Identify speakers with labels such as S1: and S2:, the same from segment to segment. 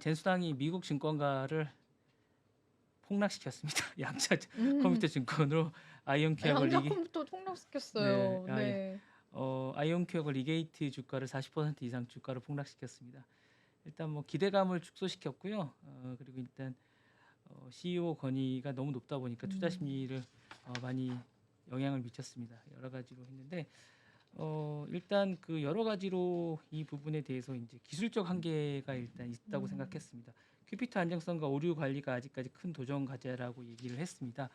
S1: 젠수당이 미국 증권가를 폭락시켰습니다. 양자 컴퓨터 증권으로 아이온큐하고
S2: 양자 컴퓨터 폭락시켰어요. 네.
S1: 아이온큐하고 리게이트 주가를 40% 이상 주가를 폭락시켰습니다. 일단 뭐 기대감을 축소시켰고요. 그리고 일단 CEO 건의가 너무 높다 보니까 투자 심리를 많이 영향을 미쳤습니다. 여러 가지로 했는데 일단 그 여러 가지로 이 부분에 대해서 이제 기술적 한계가 일단 있다고 생각했습니다. 큐피터 안정성과 오류 관리가 아직까지 큰 도전 과제라고 얘기를 했습니다.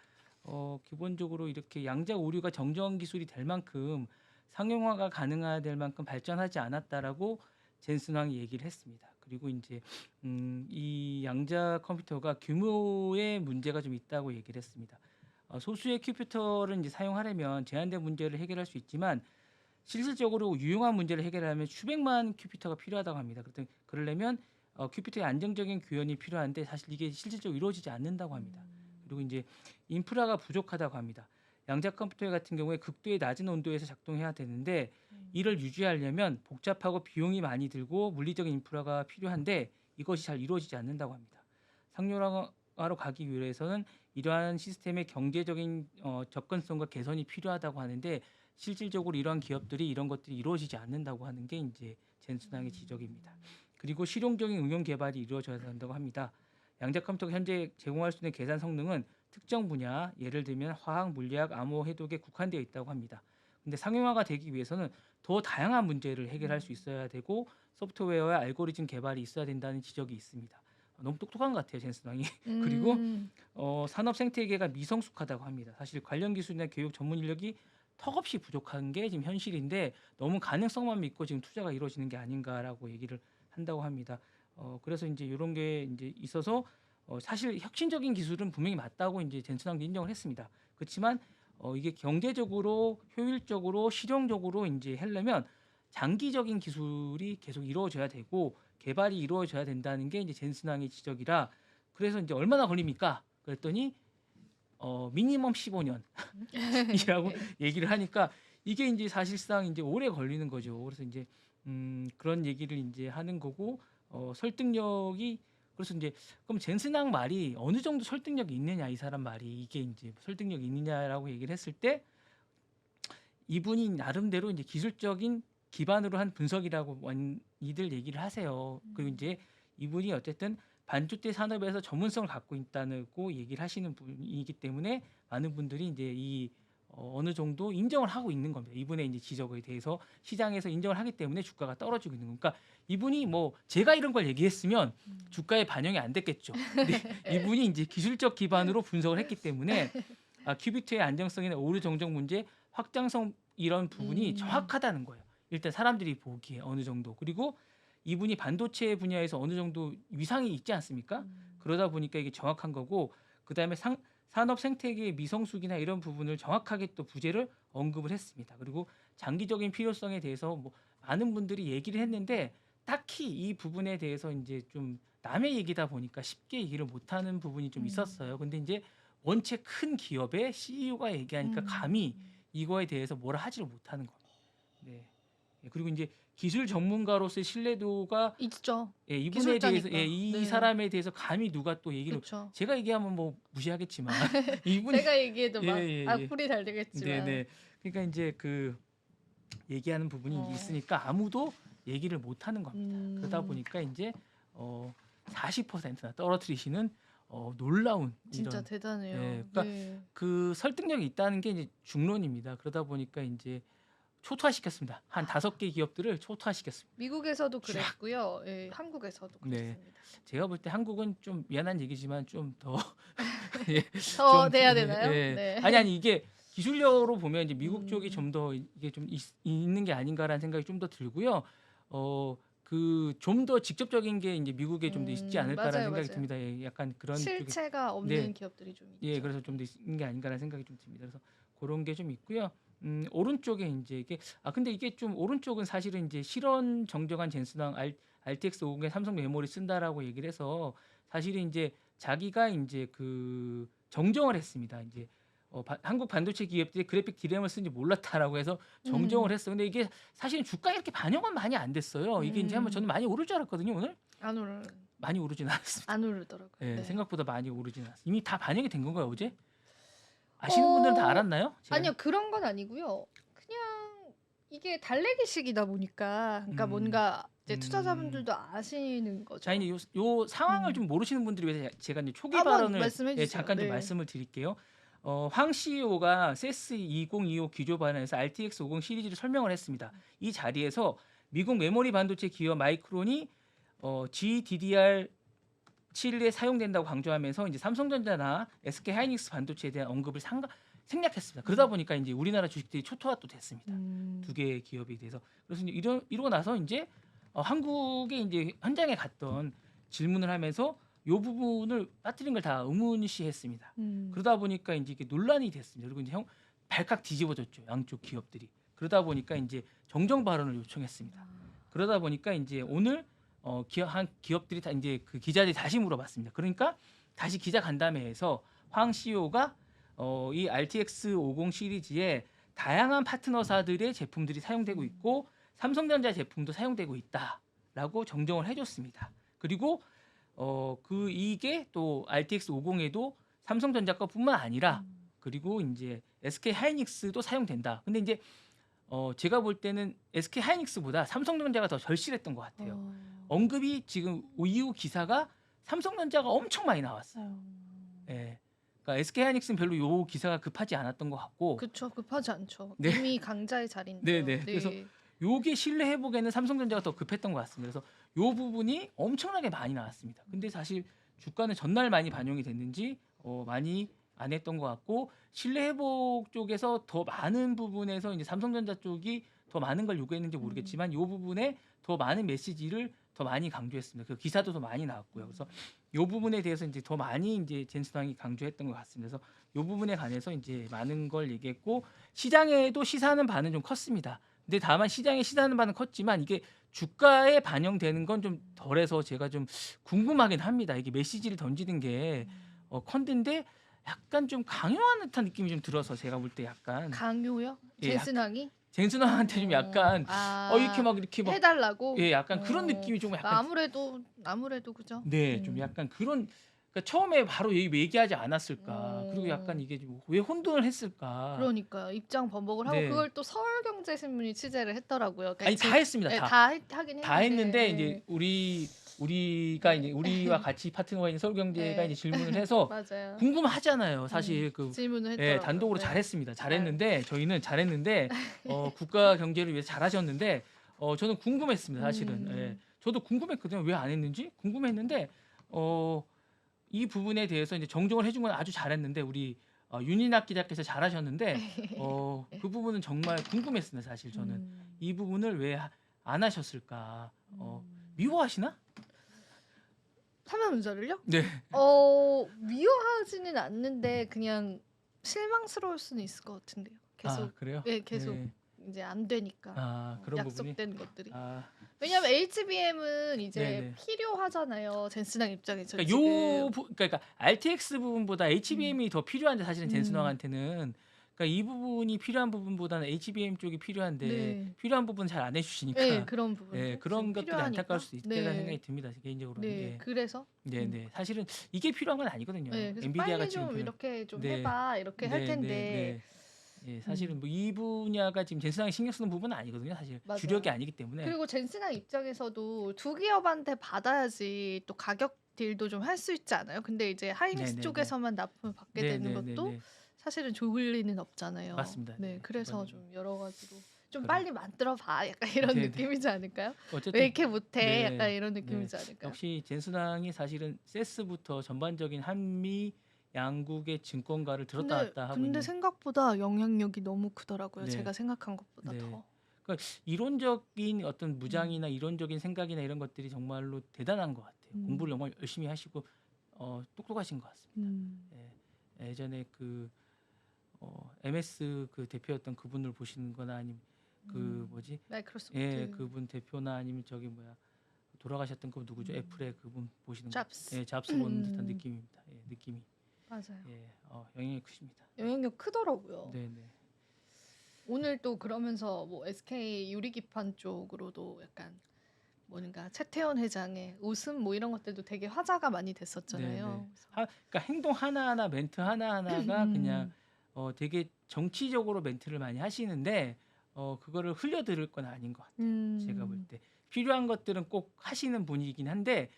S1: 기본적으로 이렇게 양자 오류가 정정 기술이 될 만큼 상용화가 가능할 만큼 발전하지 않았다라고 젠슨왕이 얘기를 했습니다. 그리고 이제 이 양자 컴퓨터가 규모의 문제가 좀 있다고 얘기를 했습니다. 소수의 컴퓨터를 이제 사용하려면 제한된 문제를 해결할 수 있지만 실질적으로 유용한 문제를 해결하려면 수백만 컴퓨터가 필요하다고 합니다. 그러려면 컴퓨터의 안정적인 구현이 필요한데 사실 이게 실질적으로 이루어지지 않는다고 합니다. 그리고 이제 인프라가 부족하다고 합니다. 양자 컴퓨터 같은 경우에 극도의 낮은 온도에서 작동해야 되는데 이를 유지하려면 복잡하고 비용이 많이 들고 물리적인 인프라가 필요한데 이것이 잘 이루어지지 않는다고 합니다. 상용화로 가기 위해서는 이러한 시스템의 경제적인 접근성과 개선이 필요하다고 하는데 실질적으로 이러한 기업들이 이런 것들이 이루어지지 않는다고 하는 게 이제 젠슨왕의 지적입니다. 그리고 실용적인 응용 개발이 이루어져야 한다고 합니다. 양자 컴퓨터가 현재 제공할 수 있는 계산 성능은 특정 분야, 예를 들면 화학, 물리학, 암호, 해독에 국한되어 있다고 합니다. 근데 상용화가 되기 위해서는 더 다양한 문제를 해결할 수 있어야 되고 소프트웨어와 알고리즘 개발이 있어야 된다는 지적이 있습니다. 너무 똑똑한 것 같아요, 젠슨왕이. 그리고 산업 생태계가 미성숙하다고 합니다. 사실 관련 기술이나 교육 전문 인력이 턱없이 부족한 게 지금 현실인데 너무 가능성만 믿고 지금 투자가 이루어지는 게 아닌가라고 얘기를 한다고 합니다. 그래서 이제 이런 게 이제 있어서 사실 혁신적인 기술은 분명히 맞다고 이제 젠슨왕도 인정을 했습니다. 그렇지만 이게 경제적으로 효율적으로 실용적으로 이제 하려면 장기적인 기술이 계속 이루어져야 되고 개발이 이루어져야 된다는 게 이제 젠슨왕의 지적이라 그래서 이제 얼마나 걸립니까? 그랬더니 미니멈 15년이라고 얘기를 하니까 이게 이제 사실상 이제 오래 걸리는 거죠. 그래서 이제 그런 얘기를 이제 하는 거고 설득력이 그래서 이제 그럼 젠슨왕 말이 어느 정도 설득력이 있느냐 이 사람 말이 이게 이제 설득력이 있느냐라고 얘기를 했을 때 이분이 나름대로 이제 기술적인 기반으로 한 분석이라고 많이들 얘기를 하세요. 그리고 이제 이분이 어쨌든 반도체 산업에서 전문성을 갖고 있다고 얘기를 하시는 분이기 때문에 많은 분들이 이제 이 어느 정도 인정을 하고 있는 겁니다. 이분의 이제 지적에 대해서 시장에서 인정을 하기 때문에 주가가 떨어지고 있는 거니까 이분이 뭐 제가 이런 걸 얘기했으면 주가에 반영이 안 됐겠죠. 근데 이분이 이제 기술적 기반으로 분석을 했기 때문에 큐비트의 안정성이나 오류 정정 문제, 확장성 이런 부분이 정확하다는 거예요. 일단 사람들이 보기에 어느 정도 그리고 이분이 반도체 분야에서 어느 정도 위상이 있지 않습니까? 그러다 보니까 이게 정확한 거고 그다음에 산업 생태계의 미성숙이나 이런 부분을 정확하게 또 부재를 언급을 했습니다. 그리고 장기적인 필요성에 대해서 뭐 많은 분들이 얘기를 했는데 딱히 이 부분에 대해서 이제 좀 남의 얘기다 보니까 쉽게 얘기를 못하는 부분이 좀 있었어요. 근데 이제 원체 큰 기업의 CEO가 얘기하니까 감히 이거에 대해서 뭐라 하지를 못하는 겁니다. 네. 그리고 이제 기술 전문가로서의 신뢰도가
S2: 있죠.
S1: 이분에 대해서
S2: 기술자니까.
S1: 이
S2: 네.
S1: 사람에 대해서 감히 누가 또 얘기를
S2: 그쵸.
S1: 제가 얘기하면 뭐 무시하겠지만 이분이
S2: 제가 얘기해도 막
S1: 예.
S2: 악플이 달리겠지만.
S1: 네네. 그러니까 이제 그 얘기하는 부분이 있으니까 아무도 얘기를 못 하는 겁니다. 그러다 보니까 이제 40%나 떨어뜨리시는 놀라운
S2: 진짜
S1: 이런
S2: 대단해요.
S1: 그러니까
S2: 네.
S1: 그 설득력이 있다는 게 이제 중론입니다. 그러다 보니까 이제 초토화시켰습니다. 한 5개 기업들을 초토화시켰습니다.
S2: 미국에서도 그랬고요. 예, 한국에서도
S1: 네.
S2: 그랬습니다.
S1: 제가 볼 때 한국은 좀 미안한 얘기지만 좀 더 예,
S2: 더
S1: 좀
S2: 돼야 되나요?
S1: 예.
S2: 네.
S1: 아니 이게 기술력으로 보면 이제 미국 쪽이 좀 더 이게 좀 있는 게 아닌가라는 생각이 좀 더 들고요. 그 좀 더 직접적인 게 이제 미국에 좀 더 있지 않을까라는
S2: 맞아요,
S1: 생각이
S2: 맞아요.
S1: 듭니다. 예, 약간 그런 쪽이
S2: 실체가 없는
S1: 네.
S2: 기업들이 좀 있죠.
S1: 예, 그래서 좀 더 있는 게 아닌가라는 생각이 좀 듭니다. 그래서 그런 게 좀 있고요. 오른쪽에 이제 이게 근데 이게 좀 오른쪽은 사실은 이제 실현 정정한 젠슨왕 RTX 50에 삼성 메모리 쓴다라고 얘기를 해서 사실은 이제 자기가 이제 그 정정을 했습니다. 이제 한국 반도체 기업들이 그래픽 D램을 쓰는지 몰랐다라고 해서 정정을 했어. 근데 이게 사실은 주가에 이렇게 반영은 많이 안 됐어요. 이게 이제 한번 저는 많이 오를 줄 알았거든요, 오늘.
S2: 안 오를.
S1: 많이 오르진 않았습니다.
S2: 안 오르더라고요.
S1: 예,
S2: 네.
S1: 생각보다 많이 오르진 않았어요. 이미 다 반영이 된 건가요, 어제? 아시는 분들은 다
S2: 어,
S1: 알았나요?
S2: 아니요, 그런 건 아니고요. 그냥 이게 달래기식이다 보니까, 그러니까
S1: 음,
S2: 뭔가 이제
S1: 음.
S2: 투자자분들도 아시는 거죠.
S1: 자, 이제 요 상황을
S2: 음.
S1: 좀 모르시는 분들을 위해서 제가 이제 초기
S2: 한번
S1: 발언을
S2: 말씀해 주세요.
S1: 잠깐 좀
S2: 네.
S1: 말씀을 드릴게요. 황 CEO가 CES 2025 기조 발언에서 RTX 50 시리즈를 설명을 했습니다. 이 자리에서 미국 메모리 반도체 기업 마이크론이 GDDR7에 사용된다고 강조하면서 이제 삼성전자나 SK 하이닉스 반도체에 대한 언급을 생략했습니다. 그러다 보니까 이제 우리나라 주식들이 초토화 또 됐습니다. 두 개의 기업에 대해서. 그래서 이제 이러고 나서 이제 한국에 이제 현장에 갔던 질문을 하면서 이 부분을 빠뜨린 걸 다 의문시했습니다. 그러다 보니까 이제 이게 논란이 됐습니다. 그리고 이제 발칵 뒤집어졌죠. 양쪽 기업들이. 그러다 보니까 이제 정정 발언을 요청했습니다. 그러다 보니까 이제 오늘 기업들이 다 이제 그 기자들이 다시 물어봤습니다. 그러니까 다시 기자 간담회에서 황 CEO가 이 RTX 50 시리즈에 다양한 파트너사들의 제품들이 사용되고 있고 삼성전자 제품도 사용되고 있다라고 정정을 해줬습니다. 그리고 이게 또 RTX 50에도 삼성전자 것뿐만 아니라 그리고 이제 SK 하이닉스도 사용된다. 근데 이제 제가 볼 때는 SK 하이닉스보다 삼성전자가 더 절실했던 것 같아요. 언급이 지금 이후 기사가 삼성전자가 엄청 많이 나왔어요. 예. 그러니까 SK 하이닉스는 별로 요 기사가 급하지 않았던 것 같고.
S2: 그쵸, 급하지 않죠.
S1: 네.
S2: 이미 강자의 자리인데요.
S1: 네. 그래서 요게 신뢰 회복에는 삼성전자가 더 급했던 것 같습니다. 그래서 요 부분이 엄청나게 많이 나왔습니다. 근데 사실 주가는 전날 많이 반영이 됐는지 많이 안 했던 것 같고 신뢰 회복 쪽에서 더 많은 부분에서 이제 삼성전자 쪽이 더 많은 걸 요구했는지 모르겠지만 요 부분에 더 많은 메시지를 더 많이 강조했습니다. 그 기사도 더 많이 나왔고요. 그래서 요 부분에 대해서 이제 더 많이 이제 젠스당이 강조했던 것 같습니다. 그래서 요 부분에 관해서 이제 많은 걸 얘기했고 시장에도 시사하는 바는 좀 컸습니다. 근데 다만 시장에 시사하는 바는 컸지만 이게 주가에 반영되는 건 좀 덜해서 제가 좀 궁금하긴 합니다. 이게 메시지를 던지는 게 컨텐데 약간 좀 강요하는 듯한 느낌이 좀 들어서 제가 볼 때 약간
S2: 강요요?
S1: 예,
S2: 젠스낭이?
S1: 젠슨한테 좀 약간 이렇게 막
S2: 해달라고?
S1: 예, 약간 그런 느낌이 좀 약간
S2: 아무래도 그죠.
S1: 네, 좀 약간 그런 그러니까 처음에 바로 얘기하지 않았을까. 그리고 약간 이게 좀 왜 혼돈을 했을까.
S2: 그러니까 입장 번복을 하고
S1: 네.
S2: 그걸 또 서울경제신문이 취재를 했더라고요. 그러니까
S1: 아니 다 했습니다.
S2: 네,
S1: 다
S2: 하긴
S1: 다 했는데
S2: 네.
S1: 이제 우리가 이제 우리와 같이 파트너가 있는 서울경제가
S2: 네.
S1: 이제 질문을 해서
S2: 맞아요.
S1: 궁금하잖아요. 사실 그
S2: 질문을
S1: 예,
S2: 했더라고요.
S1: 단독으로
S2: 네.
S1: 잘했습니다. 잘했는데 저희는 잘했는데 국가 경제를 위해서 잘하셨는데 저는 궁금했습니다. 사실은 예, 저도 궁금했거든요. 왜 안 했는지 궁금했는데 이 부분에 대해서 이제 정정을 해준 건 아주 잘했는데 우리 윤인학 기자께서 잘하셨는데 그 부분은 정말 궁금했습니다. 사실 저는 이 부분을 왜 안 하셨을까? 미워하시나?
S2: 삼성전자를요?
S1: 네.
S2: 미워하지는 않는데 그냥 실망스러울 수는 있을 것 같은데요. 계속
S1: 그래요?
S2: 네, 계속
S1: 네.
S2: 이제 안 되니까
S1: 그런 부분이.
S2: 약속된 것들이. 왜냐면 HBM은 이제
S1: 네네.
S2: 필요하잖아요. 젠스당 입장에서
S1: 그러니까 그러니까 RTX 부분보다 HBM이 더 필요한데 사실은 젠슨왕한테는 그러니까 이 부분이 필요한 부분보다는 HBM 쪽이 필요한데
S2: 네.
S1: 필요한 부분 잘 안 해주시니까
S2: 네, 그런 부분.
S1: 그런 것들이 안타까울 수 있다는
S2: 네.
S1: 생각이 듭니다. 개인적으로.
S2: 네, 그래서.
S1: 네. 사실은 이게 필요한 건 아니거든요.
S2: 네, 그래서
S1: 엔비디아가
S2: 빨리
S1: 지금
S2: 좀
S1: 필요-
S2: 이렇게 좀
S1: 네.
S2: 해봐 이렇게 할 텐데.
S1: 예, 사실은 뭐 이 분야가 지금 젠슨왕이 신경 쓰는 부분은 아니거든요. 사실
S2: 맞아요.
S1: 주력이 아니기 때문에.
S2: 그리고 젠스당 입장에서도 두 기업한테 받아야지 또 가격 딜도 좀 할 수 있지 않아요? 근데 이제 하이닉스
S1: 네네네.
S2: 쪽에서만 납품을 받게 되는 것도 사실은 좋을 리는 없잖아요.
S1: 맞습니다.
S2: 네, 그래서
S1: 이번에는.
S2: 좀 여러 가지로 좀
S1: 그래.
S2: 빨리 만들어 봐. 약간 이런
S1: 네네.
S2: 느낌이지 않을까요?
S1: 어쨌든
S2: 왜 이렇게 못해?
S1: 네.
S2: 약간 이런 느낌이지 않을까요?
S1: 역시 젠슨왕이 사실은 세스부터 전반적인 한미 양국의 증권가를 들었다 놨다 하고
S2: 근데
S1: 있는.
S2: 생각보다 영향력이 너무 크더라고요.
S1: 네.
S2: 제가 생각한 것보다
S1: 네.
S2: 더.
S1: 그러니까 이론적인 어떤 무장이나 이론적인 생각이나 이런 것들이 정말로 대단한 것 같아요. 공부를 정말 열심히 하시고 똑똑하신 것 같습니다. 예전에 그 MS 그 대표였던 그분을 보시는거나 아니면 그 뭐지?
S2: 마이크로소프트.
S1: 예, 그분 대표나 아니면 저기 뭐야 돌아가셨던 그 누구죠? 애플의 그분 보시는
S2: 잡스.
S1: 거. 예, 잡스 보는 듯한 느낌입니다. 예, 느낌이.
S2: 맞아요.
S1: 예, 영향이 크십니다.
S2: 영향력 크더라고요.
S1: 네.
S2: 오늘 또 그러면서 뭐 SK 유리기판 쪽으로도 약간 뭔가 최태원 회장의 웃음 뭐 이런 것들도 되게 화제가 많이 됐었잖아요.
S1: 그러니까 행동 하나하나 멘트 하나하나가 그냥
S2: 음.
S1: 되게 정치적으로 멘트를 많이 하시는데 그거를 흘려 들을 건 아닌 것 같아요. 제가 볼
S2: 음.
S1: 때 필요한 것들은 꼭 하시는 분이긴 한데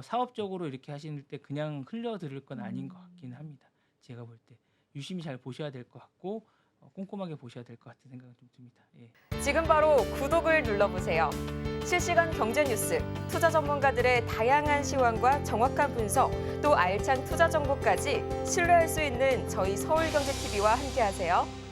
S1: 사업적으로 이렇게 하시는 때 그냥 흘려 들을 건 아닌 것 같긴 합니다. 제가 볼 때 유심히 잘 보셔야 될 것 같고 꼼꼼하게 보셔야 될 것 같은 생각은 좀 듭니다. 예.
S3: 지금 바로 구독을 눌러보세요. 실시간 경제 뉴스, 투자 전문가들의 다양한 시황과 정확한 분석, 또 알찬 투자 정보까지 신뢰할 수 있는 저희 서울경제TV와 함께하세요.